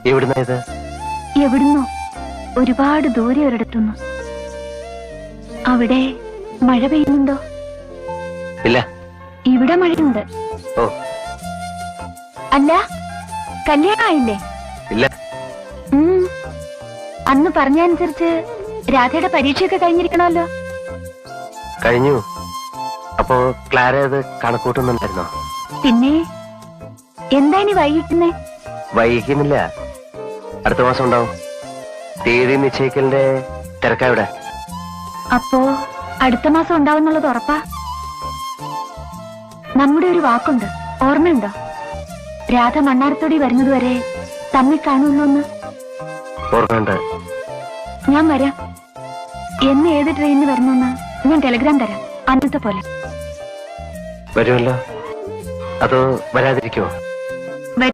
എവിടുന്നാ ഇത്? എവിടുന്നോ, ഒരുപാട് ദൂരെ ഒരിടത്തുനിന്ന്. അവിടെ മഴ പെയ്യുന്നുണ്ടോ? ഇല്ല. ഇവിടെ മഴയുണ്ട്. ഓ, അല്ല, കല്യാണമായില്ലേ? ഇല്ല. അന്ന് പറഞ്ഞനുസരിച്ച് രാധയുടെ പരീക്ഷയൊക്കെ കഴിഞ്ഞിരിക്കണമല്ലോ. കഴിഞ്ഞു. അപ്പോ ക്ലാര അത് കണക്കൂട്ടുന്നുണ്ടായിരുന്നോ? പിന്നെ എന്താ ഇനി വൈകിക്കുന്നേ? വൈകിക്കുന്നില്ല, അടുത്ത മാസം ഉണ്ടാവും. തീയതി നിശ്ചയിക്കലിന്റെ തിരക്കാവിടെ. അപ്പോ അടുത്ത മാസം ഉണ്ടാവുന്നുള്ളത് ഉറപ്പാ? നമ്മുടെ ഒരു വാക്കുണ്ട്, ഓർമ്മയുണ്ടോ? രാധ മണ്ണാർത്തോടി വരുന്നതുവരെ തമ്മിൽ കാണുള്ളൂ എന്ന്. ഓർമ്മയുണ്ട്. ഞാൻ വരാം. എന്ന് ഏത് ട്രെയിനിന് വരണമെന്ന് ഞാൻ ടെലിഗ്രാം തരാം, അന്നത്തെ പോലെ. വരുമല്ലോ? അതോ വരാതിരിക്കുമോ?